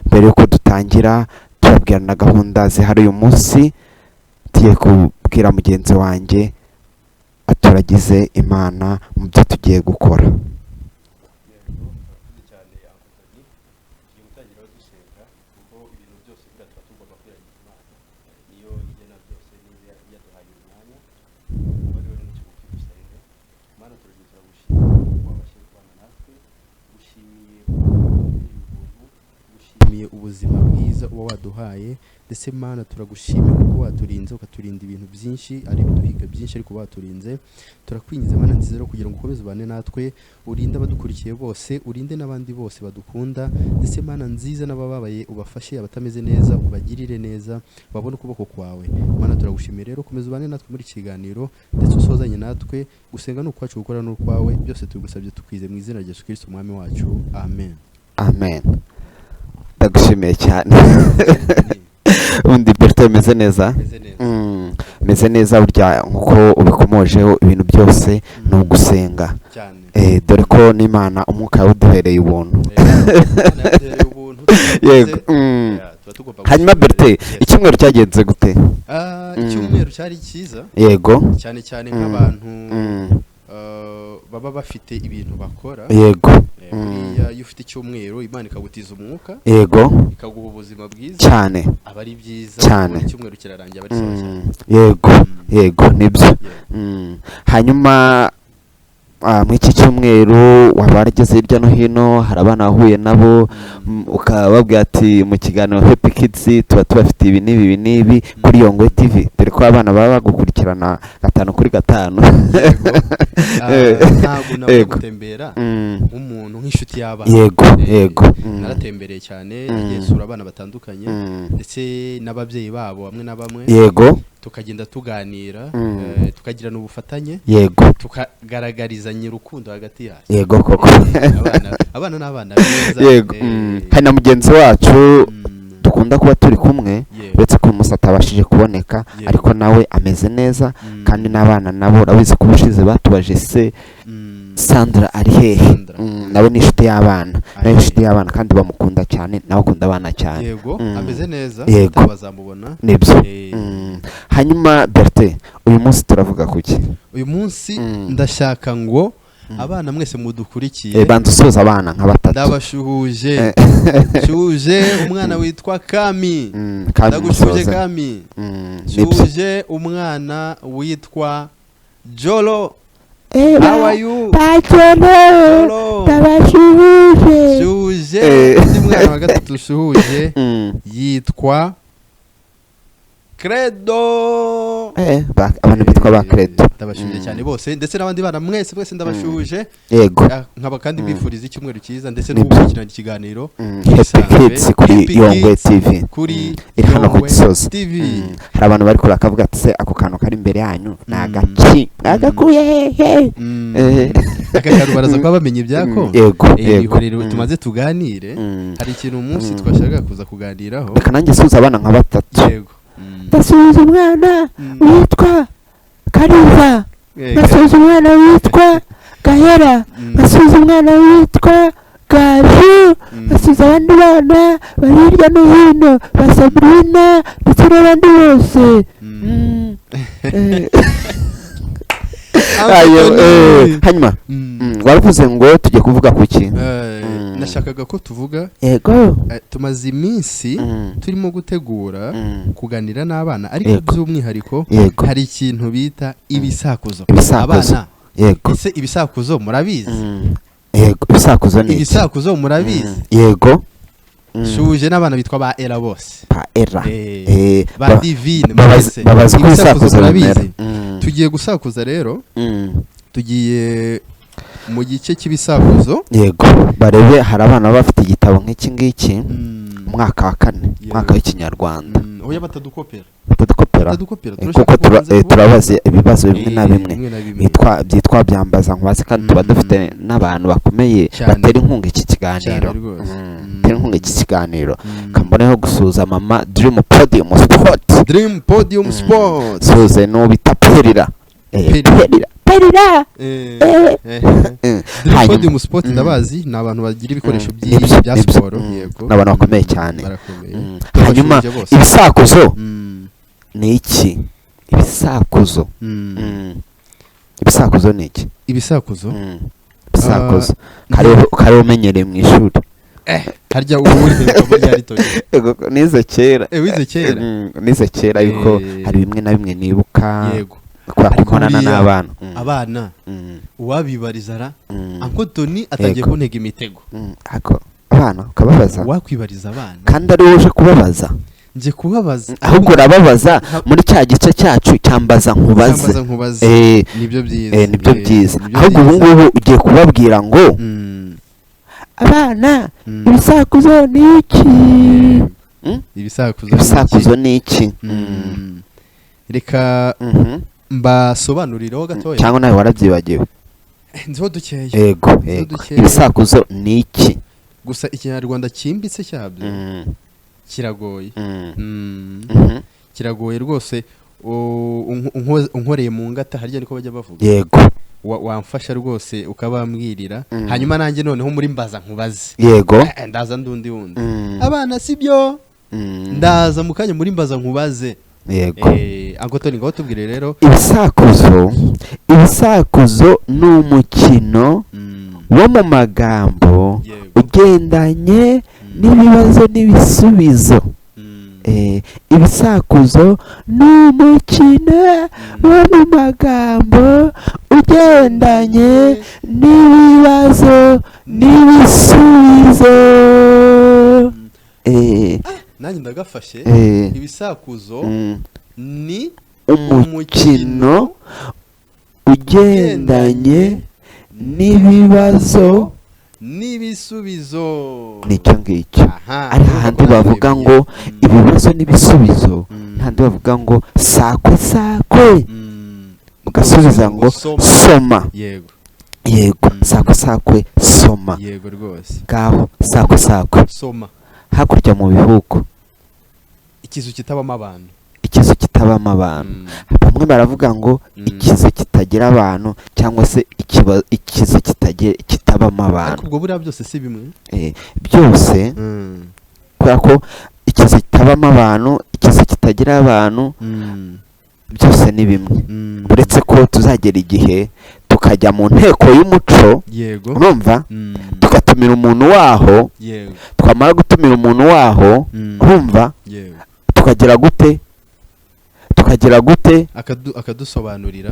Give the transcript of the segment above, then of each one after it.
mbere yuko dutangira turabwirana gahunda zihari uyu munsi tugiye kubwira mugenzi wanjye aturagize Imana mu byo tugiye gukora. ubuzima bwiza uba waduhaye ndetse Mana turagushimira kuko waturinze ukaturinda ibintu byinshi ari biduhiga byinshi ariko waturinze. Turakwingiza Mana nziza rero kugira ngo ukomeze ubane natwe, urinde abadukurikiye bose, urinde n'abandi bose badukunda ndetse Mana nziza n'abababaye ubafashe, abatameze neza ubagirire neza, babone ukuboko kwawe. Mana turagushimira rero komeza ubane natwe muri kiganiro ndetse usozanye natwe, gusenga n'ukwacu gukora n'ukwawe, byose tugusabye tukwize mu izina rya Yesu Kristo umwami wacu, amen. Amen. Ndagushimiye cyane. Undi Bertin meze neza? Meze neza burya nkuko ubikomojeho ibintu byose no gusenga. Dore ko n'Imana umwuka yawuduhereye ubuntu. Yego. Hanyuma Bertin, icyumweru cyagenze gute? Icyumweru cyari cyiza. Yego. Cyane nk'abantu baba bafite ibintu bakora. Yego. Iyo ufite icyumweru Imana ikagutiza umwuka. Yego. Ikaguha ubuzima bwiza cyane. Aba ari byiza cyane. Icyumweru kirarangira bari sawa cyane. Yego. Yego nibyo. Hanyuma mu iki cyumweru wabarageze hirya no hino, hari abana wahuye nabo ukababwira ati mu kiganiro Happy Kids tuba tubafite ibi n'ibi kuri Yongwe TV, dore ko abana baba bagukurikirana 5 kuri 5. Ntabwo nawe gutembera umuntu nk'inshuti y'abana. Yego. Naratembereye cyane, nagiye sura abana batandukanye ndetse n'ababyeyi babo bamwe na bamwe. Yego. Tukagenda tuganira, tukagirana ubufatanye. Yego. Tukagaragarizanya urukundo hagati yacu. Yego koko. Abana n'abana beza. Yego. Hari na mugenzi wacu dukunda kuba turi kumwe, uretse ko umunsi atabashije kuboneka, ariko nawe ameze neza kandi n'abana nabo urabizi ko ubushize batubaje se Sandra ari hehe. Nawe ni inshuti y'abana, nawe inshuti y'abana kandi bamukunda cyane, nawe akunda abana cyane. Yego, ameze neza, bazamubona. Nibyo. Hanyuma Bertin, uyu munsi turavuga kuki? Uyu munsi ndashaka ngo abana mwese mudukurikiye bantu soza abana nka batatu. Ndabashuhuje. Shuhuje umwana witwa Kami. Ndagushuje Kami. Shuhuje umwana witwa Jolo. How are you? Jolo. Ndabashuhuje. Shuhuje undi mwana wa gatatu shuhuje yitwa Credo. Abantu bitwa ba Credo. Ndabashuje cyane bose ndetse n'abandi bana mwese ndabashuje. Yego. Nkaba kandi bifuriza icyumweru cyiza ndetse no gukurikirana ikiganiro Happy Kids kuri Yongwe TV. Kuri hano ku Gisozi TV. Hari abantu bari kuri akavuga ati se ako kantu kari imbere yanyu nagaki agakuye hehe. Akakaru baraza kwa bamenye ibyako. Yego. Rero tumaze tuganire, hari ikintu umunsi twashaka kuza kuganiraho. Reka nanjye suza abana nka batatu. Yego. Ndasubiza umwana witwa Kariva, ndasubiza umwana witwa Gahera, ndasubiza umwana witwa Gaju, ndasubiza abandi bana bari hirya no hino ba Sabrina ndetse n'abandi bose. Hanyuma waravuze ngo tujye kuvuga kuki? Nashakaga ko tuvuga. Yego. Tumaze iminsi turimo gutegura kuganira n'abana, ariko by'umwihariko hari ikintu bita ibisakuzo. Abana. Yego. Ese ibisakuzo murabizi? Yego. Ibisakuzo ni ibisakuzo murabizi? Yego. Shuje n'abana bitwa ba Era bose. Ba Era. Ba Divine mwese. Babazi ku ibisakuzo murabizi. Tugiye gusakuza rero. Tugiye mu gice cy'ibisakuzo. Yego. Barebe hari abana bafite igitabo nk'iki ngiki umwaka wa 4 umwaka w'ikinyarwanda. Oya batadukopera. Kuko turabaze ibibazo bimwe na bimwe byitwa byambaza nkubaze kandi tuba dufite n'abantu bakomeye batera inkunga iki kiganiro. Batera inkunga iki kiganiro. Kamboneho gusuza mama Dream Podium Sport. Suze no bitaperira. terera podium sport ndabazi ni abantu bagira ibikoresho bya siporo yego n'abantu bakomeye cyane barakomeye hanyuma ibisakuzo ni iki ibisakuzo ibisakuzo ni iki ibisakuzo kare umenyereye mu ishuri harya uri ryari toje nize kera wize kera ariko hari bimwe na bimwe nibuka yego kwakorana n'abana abana uwabibariza ra Uncle Tony atagiye kuntega imitego ako abana ukababaza wakwibariza abana kandi ari woje kubabaza nje kubabaza ahubwo urababaza muri cya gice cyacu cyambaza nkubaze nibyo byiza nibyo byiza ahubwo ubu ngubu ugiye kubabwira ngo abana ibisakuzo ni iki ibisakuzo ni iki reka mbasobanuriraho gatoya cyangwa nawe warabyibagiwe nzo dukeye yego ibisakuzo ni iki gusa ikinyarwanda cyimbitse cyabyo kiragoye kiragoye rwose unkoreye mu ngata harya niko bajya bavuga yego wamfasha rwose ukabambwirira hanyuma nanjye noneho muri mbaza nkubaze yego ndaza ndundi wundi abana sibyo ndaza mu kanya muri mbaza nkubaze yego Uncle Tony ngo tubwire rero ibisakuzo ni umukino wo mu magambo ugendanye n'ibibazo n'ibisubizo ibisakuzo ni umukino wo mu magambo ugendanye n'ibibazo n'ibisubizo nanjye ndagafashe ibisakuzo ni umukino ugendanye n'ibibazo n'ibisubizo nicyo ngicyo ari handi bavuga ngo ibibazo n'ibisubizo handi bavuga ngo sakwe mugasubiza ngo soma yego sakwe soma yego rwose ngaho sakwe soma hakurya mu bihugu ikizu kitabamo abantu bamwe baravuga ngo ikizu kitagira abantu cyangwa se ikizu kitabamo abantu ariko ubwo buriya byose si bimwe byose kubera ko ikizu kitabamo abantu ikizu kitagira abantu byose ni bimwe uretse ko tuzagera igihe tukajya mu nteko y'umuco urumva tugatumira umuntu waho twamara gutumira umuntu waho urumva tukagira gute akadusobanurira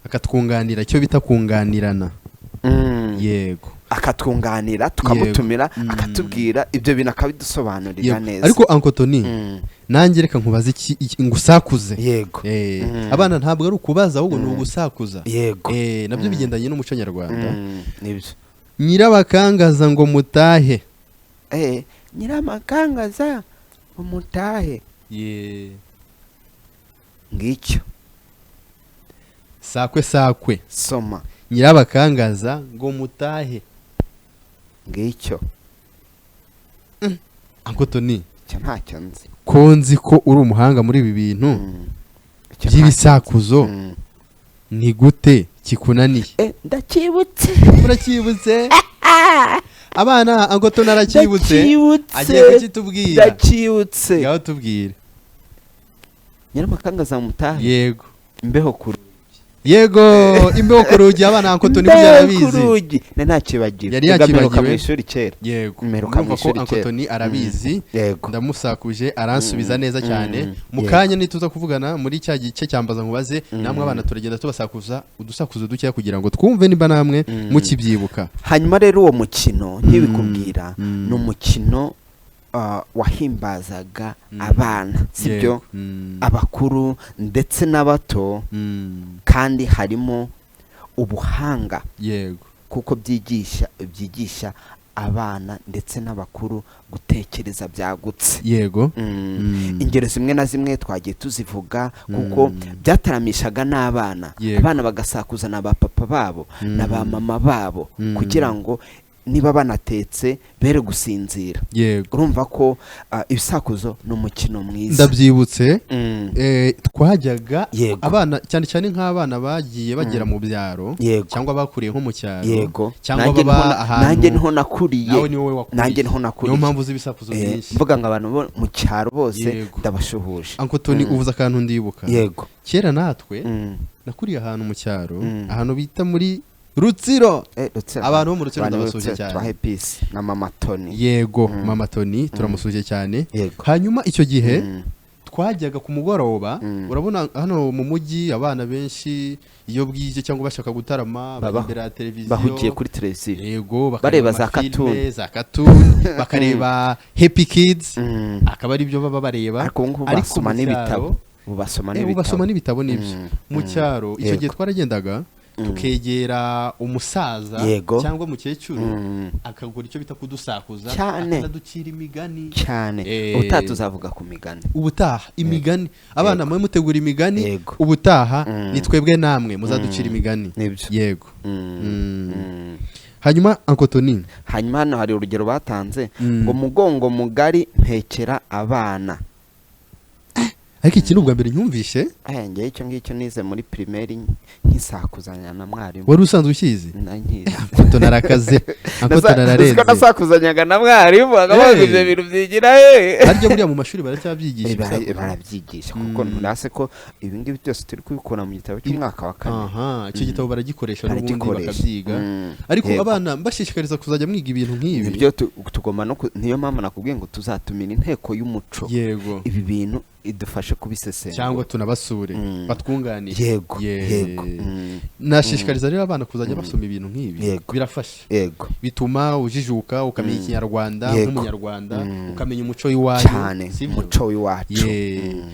akatwunganira icyo bita kunganirana yego akatwunganira tukamutumira akatubwira ibyo bintu akabidusobanurira neza ariko Uncle Tony nanjye reka nkubaze ngusakuze yego abana ntabwo ari ukubaza ahubwo ni ugusakuza yego nabyo bigendanye n'umuco nyarwanda nibyo nyirabakangaza ngo mutahe nyiramakangaza umutahe ngicyo sakwe soma nyirabakangaza ngo mutahe ngicyo Uncle Tony ntacyo nzi ko nzi ko uri umuhanga muri ibi bintu by'ibisakuzo ni gute kikunaniye uracyibutse abana Uncle Tony aracyibutse agiye kukitubwira ndacyibutse yaho tubwire nyiramakangaza mutahe yego imbeho ku yego imbeho ku rugi abana Uncle Tony byarabizi ntakibagiwe yari yakibagiwe mu ishuri kera yego mperuka mu ishuri kera Uncle Tony arabizi ndamusakuje aransubiza neza cyane mu kanya nituza kuvugana muri cya gice cyambaza nkubaze namwe abana turagenda tubasakuza udusakuzo dukeya kugira ngo twumve niba namwe mukibyibuka hanyuma rero uwo mukino ntibikubwira ni umukino wahimbazaga abana sibyo abakuru ndetse n'abato kandi harimo ubuhanga yego kuko byigisha abana ndetse n'abakuru gutekereza byagutse yego ingero zimwe na zimwe twagiye tuzivuga kuko byataramishaga n'abana abana bagasakuza na ba papa babo na ba mama babo kugira ngo niba banatetse bere gusinzira. Yego. Urumva ko ibisakuzo ni umukino mwiza. Ndabyibutse twajyaga abana cyane cyane nk'abana bagiye bagera mu byaro cyangwa bakuriye nko mu cyaro. Yego. Cyangwa baba ahantu. Nanjye niho nakuriye. Nawe niwe wakuriye. Nanjye niho nakuriye. Niyo mpamvu z'ibisakuzo byinshi. Mvuga ngo abantu bo mu cyaro bose ndabashuhuje. Uncle Tony uvuza akantu ndibuka. Yego. Kera natwe nakuriye ahantu mu cyaro, ahantu bita muri Rutsiro. Abantu bo mu Rutsiro ndabasuje cyane. Twahe peace na Mama Tony. Yego, Mama Tony turamusuje cyane. Hanyuma icyo gihe twajyaga ku mugoroba, urabona hano mu mujyi abana benshi iyo bwije cyangwa bashaka gutarama bagera televiziyo bahugiye kuri televiziyo. Yego, bareba za cartoon bakareba Happy Kids, akaba ari byo baba bareba. Ariko basoma n'ibitabo. Basoma n'ibitabo nibyo. Mu cyaro icyo gihe twaragendaga tukegera umusaza cyangwa mukecuru akagura icyo bita kudusakuza, akaducira imigani cyane. Ubutaha tuzavuga ku migani. Ubutaha imigani abana mwe mutegura imigani, ubutaha ni twebwe namwe muzaducira imigani. Yego. Hanyuma Uncle Tony, hanyuma hano hari urugero batanze ngo mugongo mugari mpekera abana. Ariko iki nubwa mbere nyumvishe ngiye icyo ngicyo nize muri primaire nkisakuzanya na mwarimu. Wari usanzwe ukizi? Nankizi. Uncle Tony arakaze. Uncle Tony ararenze. Siko nasakuzanyaga na mwarimu agabaga ibyo bintu byigira harya buriya mu mashuri baracyabyigisha. Barabyigisha kuko nase ko ibi ngibi byose turi kubikora mu gitabo cy'umwaka wa 4. Icyo gitabo baragikoresha n'ubundi bakabyiga. Ariko abana mbashishikariza kuzajya mwiga ibintu nk'ibi. Ibyo tugomba no niyo mama nakubwiye ngo tuzatumira inteko y'umuco. Yego. Ibi bintu idufashe kubisesengura cyangwa tunabasure batwunganira. Yego. Nashishikariza rero abana kuzajya basoma ibintu nk'ibi, birafasha. Yego. Bituma ujijuka ukamenya ikinyarwanda nk'umunyarwanda, ukamenya umuco w'iwacu cyane, umuco w'iwacu.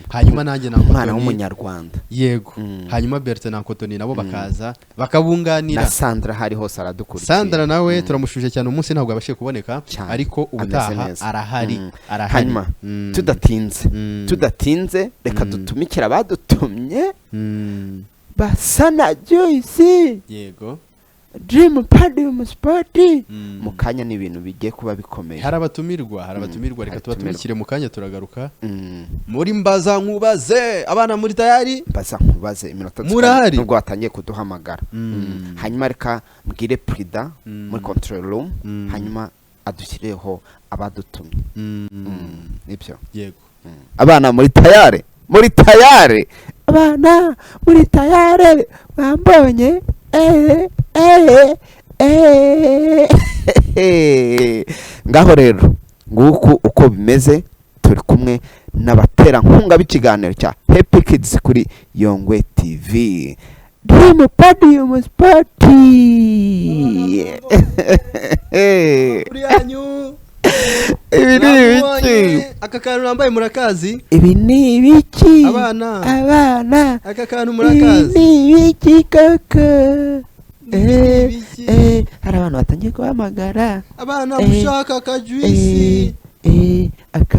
Hanyuma nanjye na umwana w'umunyarwanda. Yego. Hanyuma Bertin na Uncle Tony nabo bakaza bakabunganira. Na Sandra hari hose aradukurikiye. Sandra nawe turamushuje cyane, umunsi ntabwo abashiye kuboneka ariko ubutaha arahari. Hanyuma tudatinze reka dutumikira abadutumye. Basana Joyce. Yego. Dream Podium Sport. Mu kanya ni ibintu bigiye kuba bikomeye. Harabatumirwa reka tubatumikire mu kanya turagaruka. Muri mbaza nkubaze abana muri tayari? Mbaza nkubaze iminota nubwo watangiye kuduhamagara. Hanyuma reka mbwire Prida muri control room, hanyuma adushyireho abadutumye. Nibyo. Yego. Abana muri tayari? Abana muri tayari bambonye? Ngaho rero nguku uko bimeze, turi kumwe n'abaterankunga b'ikiganiro cya Happy Kids kuri Yongwe TV. Dream Podium Sport. Ibi ni ibiki? Aka kantu nambaye murakazi? Ibi ni ibiki? Abana. Aka kantu murakazi? Ibi ni ibiki kaka? Hari abantu batangiye guhamagara. Abana mushaka akajuisi.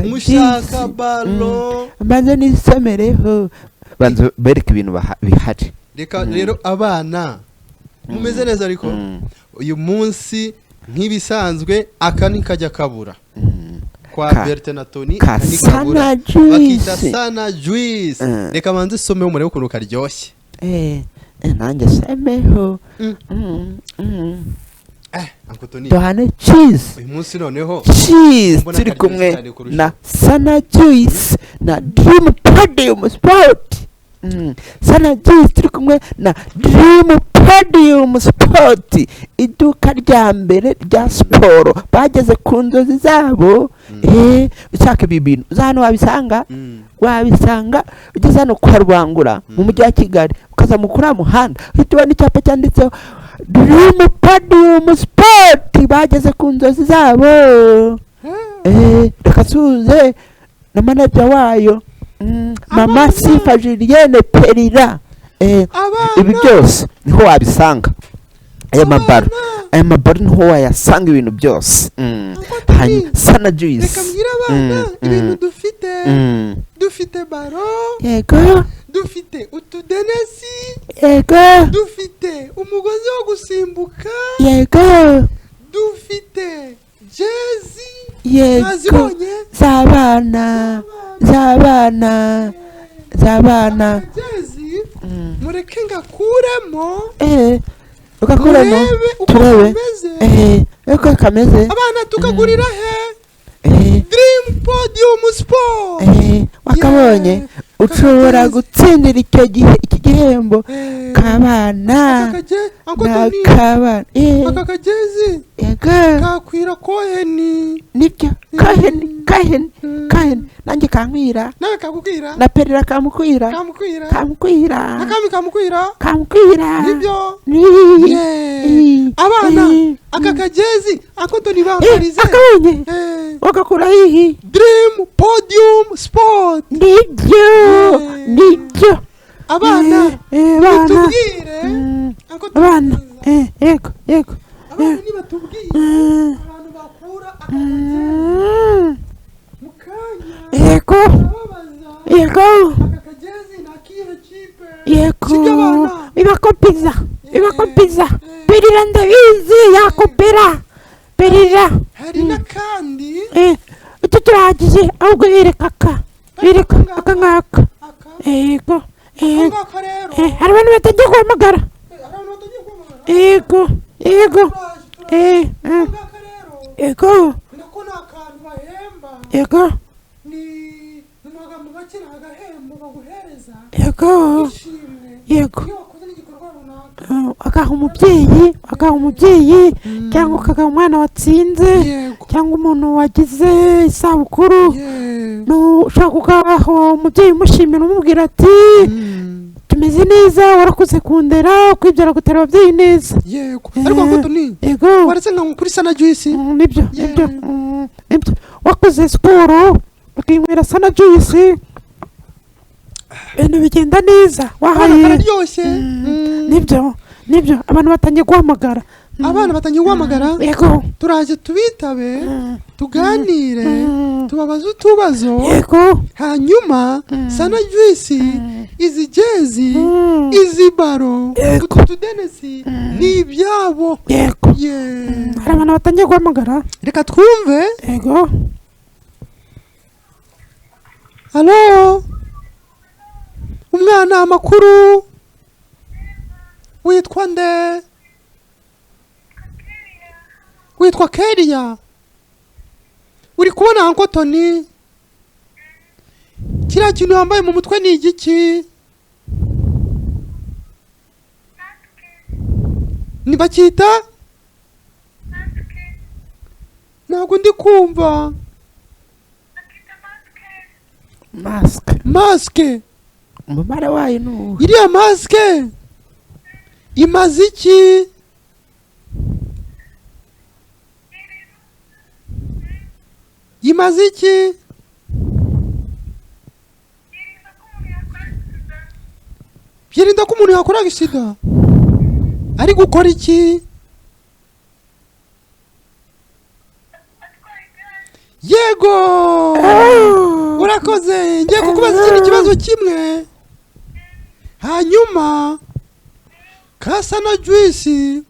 Mushaka balo. Banza nisomereho. Banza bereka ibintu bihari. Reka rero abana mumeze neza ariko uyu munsi nk'ibisanzwe aka nikajya kabura kwa Bertin na Tony kabura bakita sana juice. Reka manze someho murebe ukuntu karyoshye. Nanjye semeho. Uncle Tony Dohane cheese. Uyu munsi noneho cheese turi kumwe na Sana Juice na Dream Podium Sport. Sana Juice turi kumwe na Dream Podium Sport, iduka rya mbere rya siporo bageze ku nzozi zabo. Ushaka ibi bintu hano wabisanga ugeze hano kwa Rwangura mu mujyi wa Kigali, ukaza mu kuri muhanda uhita ubona icyapa cyanditseho Dream Podium Sport, bageze ku nzozi zabo. Reka tuze na manager wayo Mama Sifa Julienne Perira. Ibi byose niho wabisanga. Aya mabaro niho wayasanga ibintu byose. Sana Juice. Reka mbwira abana ibintu dufite baro. Yego. Dufite utudenesi. Yego. Dufite umugozi wo gusimbuka. Yego. dufite jezi yego nazibonye z'abana jezi mureke ngakuremo ugakuramo murebe uko turebe kameze uko kameze abana tukagurira he Dream Podium Sport wakabonye ushobora gutsindira iki gihembo k'abana n'akabana aka kagezi kakwira koheni nibyo kaheni nanjye kankwira nawe kakubwira na perera kamukwira kamukwira nibyo abana aka kagezi ako tunibambarize akabonye wagakura hihi Dream Podium Sport nibyo abana batubwire abana yego abana nibatubwire abantu bakura mukanya yego aka kagezi nakiye kipe ibakopiza perira ndabizi yakopera perira hari n'akandi icyo turahagije ahubwo bereka aka ngaka yego hari abantu batagiye guhamagara yego yego agaha umubyeyi cyangwa ukagaha umwana watsinze cyangwa umuntu wagize isabukuru ushaka kugaha umubyeyi umushimira umubwira ati tumeze neza warakuze kundera kwibyara gutera ababyeyi neza ariko ngo yego waretse nka kuri sana juice nibyo wakoze siporo ukinywera sana juice ibintu bigenda neza wahaye kararyoshye nibyo abantu batangiye guhamagara yego turaje tubitabe tuganire tubabaze utubazo yego hanyuma sana juice izi jezi izi baro utu tudenesi ni ibyabo yego hari abantu batangiye guhamagara reka twumve yego halo umwana amakuru witwa nde witwa Keria uri kubona Uncle Tony kiriya kintu wambaye mu mutwe ni igiki nibakita ntabwo ndi kumva maske umubare wayo ni iriya maske imaze iki byirinda ko umuntu yakora sida ari gukora iki yego urakoze ngiye kukubaza ikindi kibazo kimwe hanyuma kasa na juice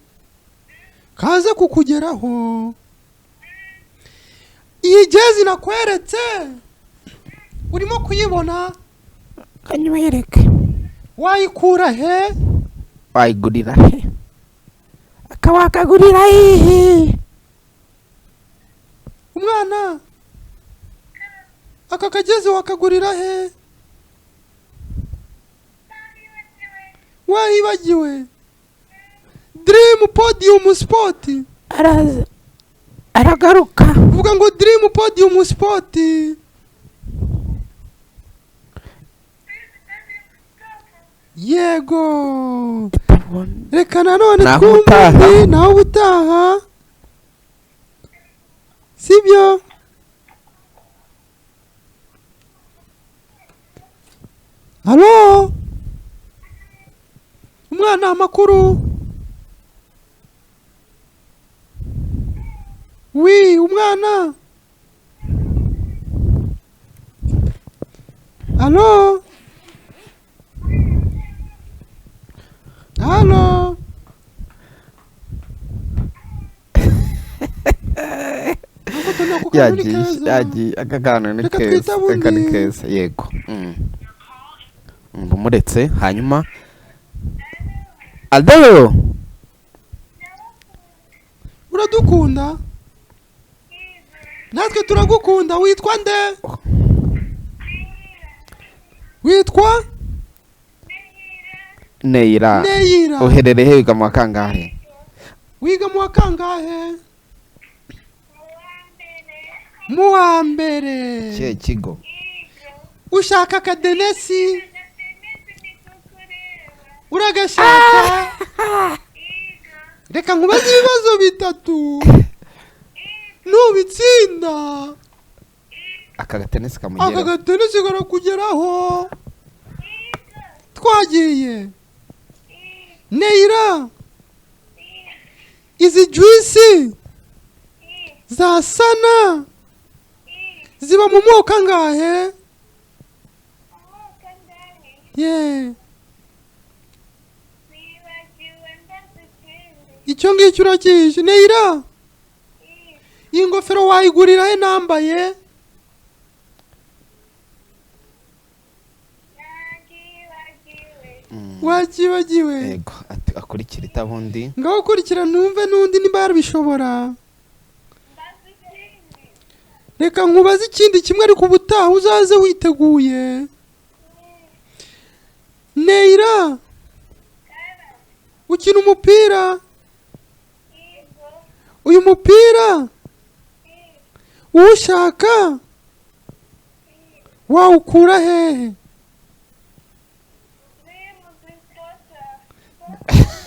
kaze kukugeraho iyi jezi nakweretse urimo kuyibona kanyuma yereke wayikura he wayigurira he akawakagurira he umwana aka kagezi wakagurira he wayibagiwe Dream Podium Sport aragaruka vuga ngo Dream Podium Sport yego reka nanone twumve nawe ubutaha sibyo halo umwana amakuru umwana halo ariko nako kantu ni keza. yagiye aka kantu ni Reka keza, twitabe aka ni undi. keza, yego. Umuretse hanyuma Aldo Uradukunda? Natwe turagukunda. Witwa nde? Witwa Neira. Neira. Uherereye wiga mu kangahe? Wiga mu kangahe? Mu wa mbere. Cye kigo. Ushaka akadenesi? Uragashaka? Reka nkubaze ibibazo bitatu. Nubitsinda Aka gatenesi kamugera. aka gatenesi karakugeraho. Twagiye. Neira, izi juice za sana ziba mu moko angahe? Yeah. Icyo ngicyo urakije. Neira, iyi ngofero wayigurira he nambaye? Wakibagiwe. Yego, akurikira itabundi. Ngaho kurikira numve n'undi nimba yarabishobora. Reka nkubaze ikindi kimwe ariko ubutaha uzaze witeguye. Neira, ukina umupira? Uyu mupira uwushaka wawukura hehe?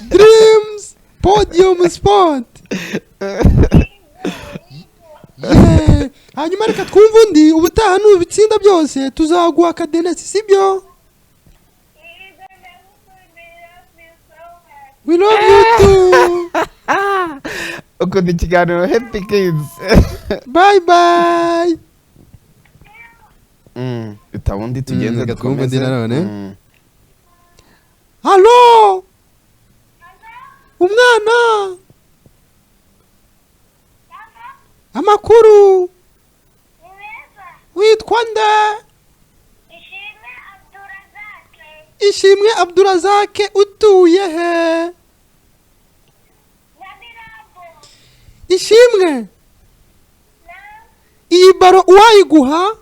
Dreams Podium Sport. Yeah. Hanyuma reka twumve undi. Ubutaha nubitsinda byose tuzaguha akadenesi, sibyo? We love you too. Ukunda ikiganiro Happy Kids. Bye bye. Itabundi tugenze Reka twumve undi nanone. Mm. Halo. Umwana. Amakuru. Witwa nde? Ishimwe Abdurazake. Utuye he? Ishimwe, iyi baro uwayiguha?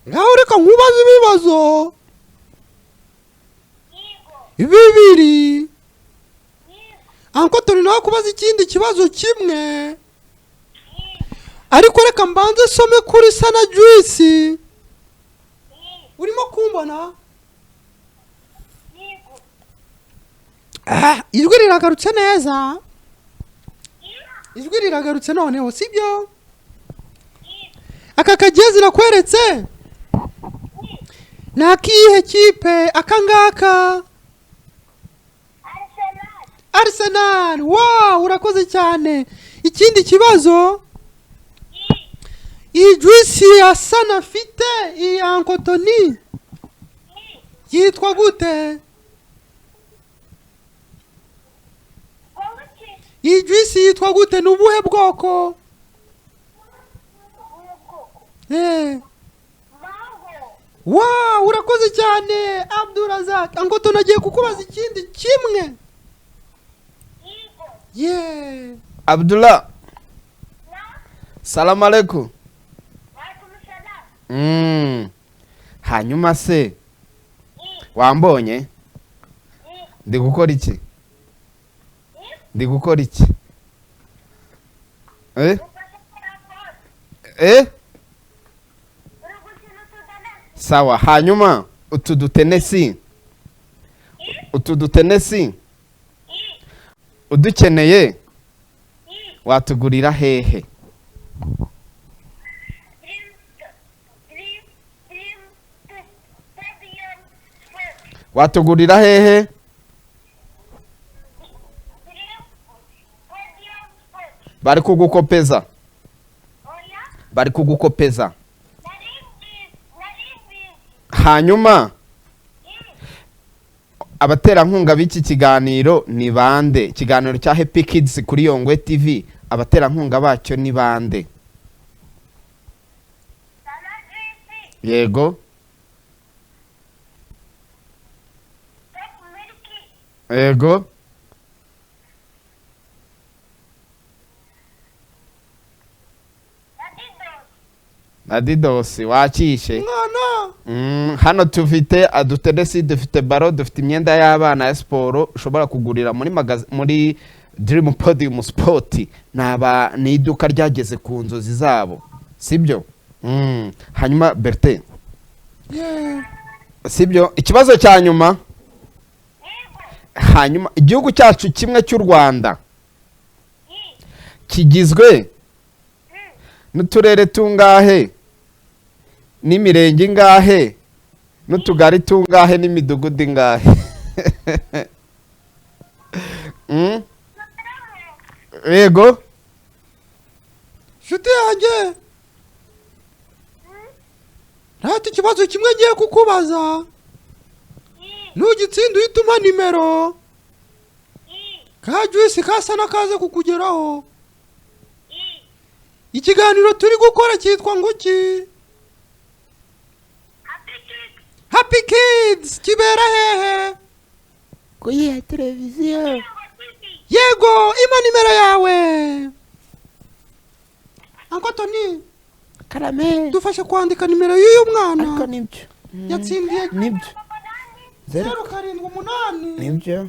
Ngaho reka nkubaze ibibazo bibiri. Uncle Bertin nawe kubaza ikindi kibazo kimwe. Ariko reka mbanze some kuri sana juice. Urimo kumbona? Ijwi riragarutse neza. Ijwi riragarutse noneho, sibyo? Aka kagezi nakweretse nakihe kipe? Akangaka Arsenal. Wow, urakoze cyane. Ikindi kibazo, iyi juice ya sana fite iyi Uncle Bertin yitwa gute? Iyi juice yitwa gute? Ni ubuhe bwoko? Wow, urakoze cyane Abdurazak. Uncle Bertin agiye kukubaza ikindi kimwe. Yeah. Abdullah. Salamu alaikum. Hanyuma se wambonye? Ndi gukora iki? Ndi gukora iki? Sawa, hanyuma utu dutenesi udukeneye watugurira hehe? Watugurira hehe? Bari kugukopeza. Bari kugukopeza. Hanyuma abaterankunga b'iki kiganiro ni bande? Ikiganiro cya Happy Kids kuri Yongwe TV, abaterankunga bacyo ni bande? Yego. Yego. Adidas wakishe. Hano tufite aduteresi, dufite baro, dufite imyenda y'abana ya siporo ushobora kugurira muri Dream Podium Sport. Ni iduka ryageze ku nzozi zabo, sibyo? Hanyuma Bertin, sibyo? Ikibazo cya nyuma, hanyuma igihugu cyacu kimwe cy'u Rwanda kigizwe n'uturere tungahe, n'imirenge ingahe, n'utugari tungahe, n'imidugudu ingahe? Yego. Shuti yanjye, ntati ikibazo kimwe ngiye kukubaza, nugitsinda uhituma nimero ka juice kasa nakaze kukugeraho. Ikiganiro turi gukora cyitwa nguki? Happy Kids. Kibera hehe? Kuyiha televiziyo. Yego, ima nimero yawe. Uncle Tony, Karame, dufashe kwandika nimero y'uyu mwana. ariko nibyo. Yatsindiye Nibyo. 078. Nibyo.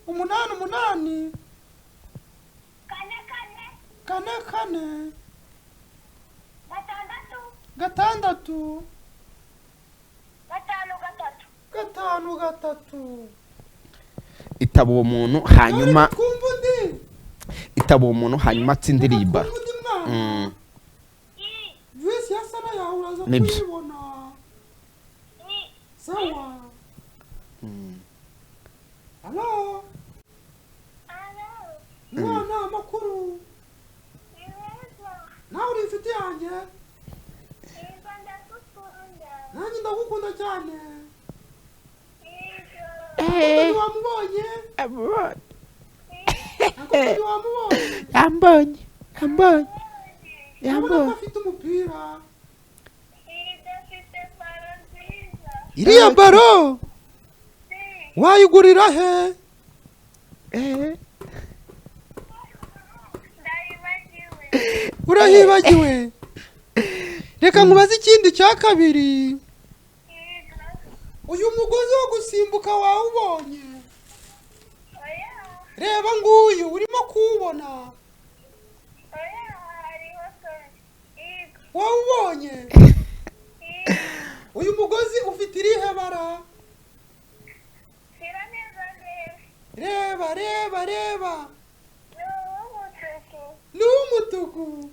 88. 4 5 Itaba uwo muntu hanyuma atsindirimba. Juice yasana yawe uraza Nibyo. kuyibona. Sawa. Hello. Mwana makuru. Nawe uri inshuti yanjye? Nanjye ndagukunda cyane. Wamubonye? Yambonye. Afite umupira. Iriya baro wayigurira he? Urahibagiwe? Reka nkubaze ikindi cya kabiri. Uyu mugozi wo gusimbuka wawubonye? Reba nguyu urimo kuwubona. Wawubonye? Uyu mugozi ufite irihe bara? Reba. Ni umutuku.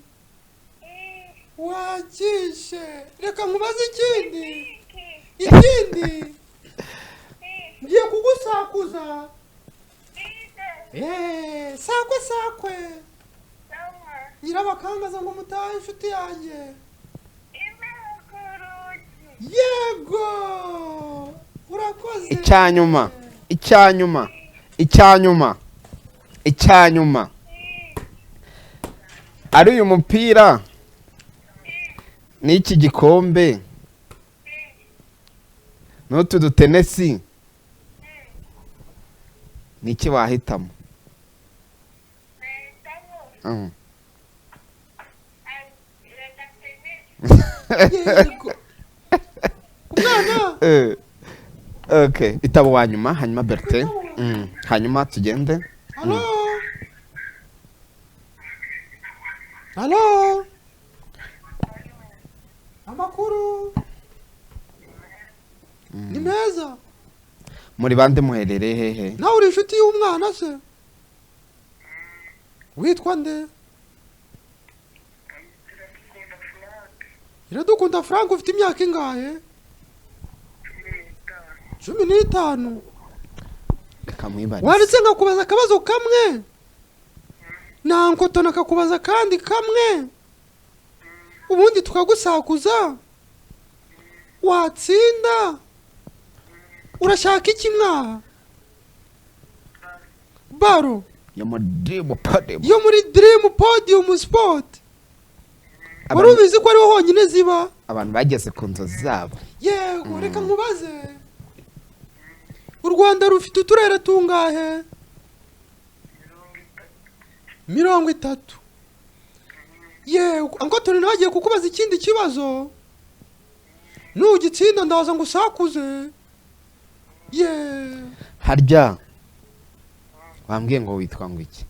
Wakishe. Reka nkubaze ikindi. Ngiye kugusakuza. Sakwe. Nyirabakangaza ngo mutahe inshuti yanjye. Yego. Urakoze. Icyanyuma. Ari uyu mupira n'iki gikombe n'utu dutenesi, niki wahitamo? Okay, itabo wanyuma hanyuma Bertin, hanyuma tugende. Hello. Amakuru. Ni meza. Muri bande muherereye hehe? Nawe uri inshuti y'umwana se? Witwa nde? Iradukunda Frank, ufite imyaka ingahe? 15. Kamwibariza. Wanditse ngakubaza akabazo kamwe. Na Uncle Tony akakubaza kandi kamwe. Ubundi tukagusakuza. Watsinda. urashaka iki mwa baro yo muri Dream Podium Sport wari ubizi ko ariho honyine ziba abantu bageze ku nzozi zabo yego reka nkubaze u Rwanda rufite uturere tungahe 30 yego anko turi nagiye kukubaza ikindi kibazo nugitsinda ndaza ngo usakuze harya wambwiye ngo witwa ngo iki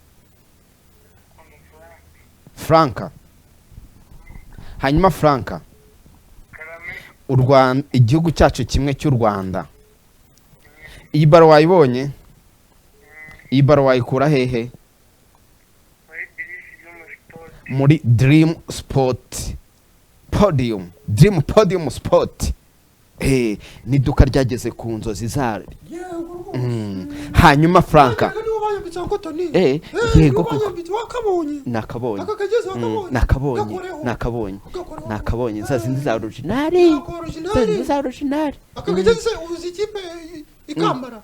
Franka hanyuma Franka u Rwanda igihugu cyacu kimwe cy'u Rwanda iyi baro wayibonye iyi baro wayikura hehe muri Dream Podium Sport ni duka ryageze ku nzozi zaro hanyuma Franka yego nakabonye za zindi za original akageze uzi ikipe ikambara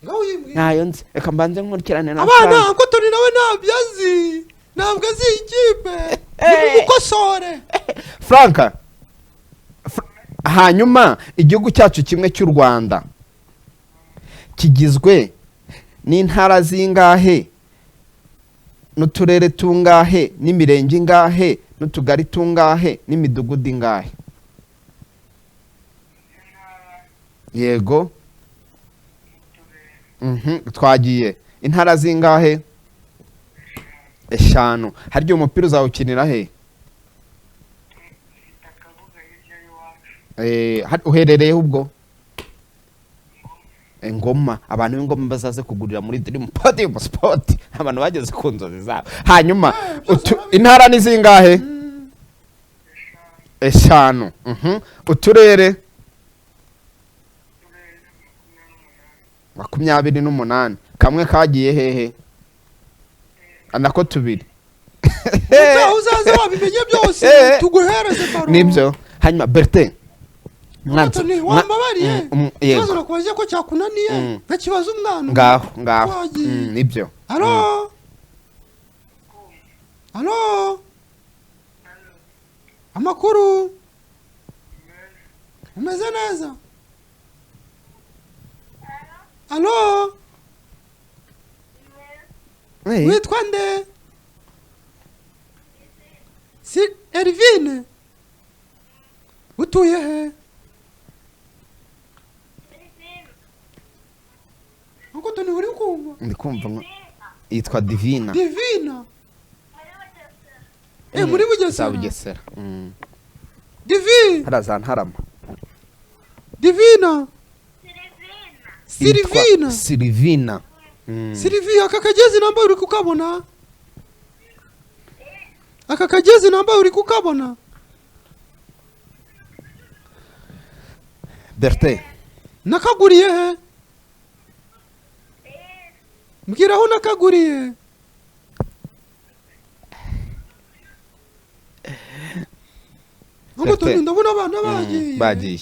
ngaho yimbwe nayo nzi reka mbanze nkurikirane na abana ko turi nawe nabyazi ntabwo azi ikipe nimukosore Franka hanyuma igihugu cyacu kimwe cy'u Rwanda kigizwe n'intara zingahe n'uturere tungahe n'imirenge ingahe n'utugari tungahe n'imidugudu ingahe yego twagiye intara zingahe 5 harya umupira uzawukinira he uherereye ubwo Ngoma abantu b'Ingoma bazaze kugurira muri Dream Podium Sport abantu bageze ku nzozi zabo hanyuma intara ni zingahe 5 uturere 28 kamwe kagiye hehe anako tubiri uzaze wabimenye byose tuguhereze baro nibyo hanyuma Bertin mwanzo wambabariye kibazo nakwaje ko cyakunaniye nkakibaza umwana ngaho nibyo Allo amakuru umeze neza Allo witwa nde si Ervine utuye he Uncle Tony uri kumva ndikumva yitwa Divina muri Bugesera Divi harazantarama Divina Silvina Silvia akakagezi namba uri kukabona akakagezi namba uri kukabona Bertin nakaguriye he mbwira aho nakaguriye ngo turi ndabona abana bagiye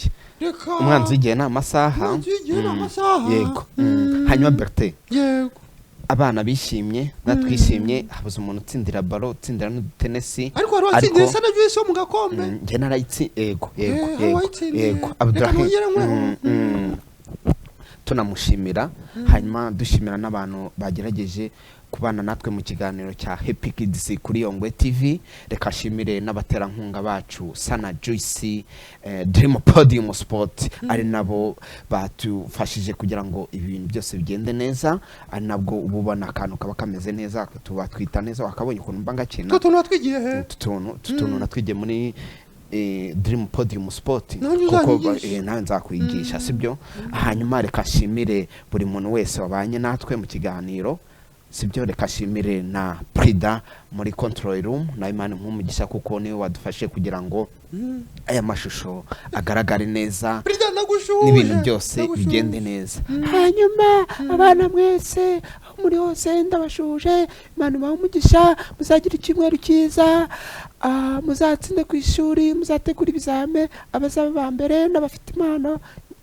umwanzi igihe n'amasaha yego hanyuma Bertin yego abana bishimye natwishimye habuze umuntu utsindira baro utsindira n'utenesi ariko wari watsindiye sana byose mu gakombe nge narayitsi yego Abdurrahim tunamushimira hanyuma dushimira n'abantu bagerageje kubana natwe mu kiganiro cya Happy Kids kuri Yongwe TV reka shimire n'abaterankunga bacu Sana Juice Dream Podium Sport ari nabo batufashije kugira ngo ibintu byose bigende neza ari nabwo ububona akantu kaba kameze neza tuba twita neza wakabonye ukuntu mbanga kina tutuntu natwigiye he tutuntu natwigiye muri Dream Podium Sport kuko nawe nzakwigisha sibyo hanyuma reka shimire buri muntu wese wabanye natwe mu kiganiro sibyo reka shimire na Prida muri control room na Imana nk'umugisha kuko niwe wadufashe kugira ngo aya mashusho agaragare neza n'ibintu byose bigende neza hanyuma abana mwese muri hose ndabashuje Imana umugisha muzagira icyumweru cyiza muzatsinde ku ishuri muzategura ibizame abazaba ba mbere n'abafite impano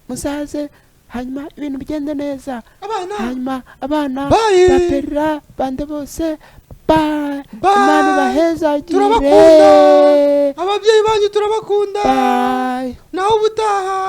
muzaze hanyuma ibintu bigende neza, abana hanyuma abana Bye. baperera bande bose bye. Bye. Imana ibahezagire. turabakunda ababyeyi banyu turabakunda Bye. naho ubutaha.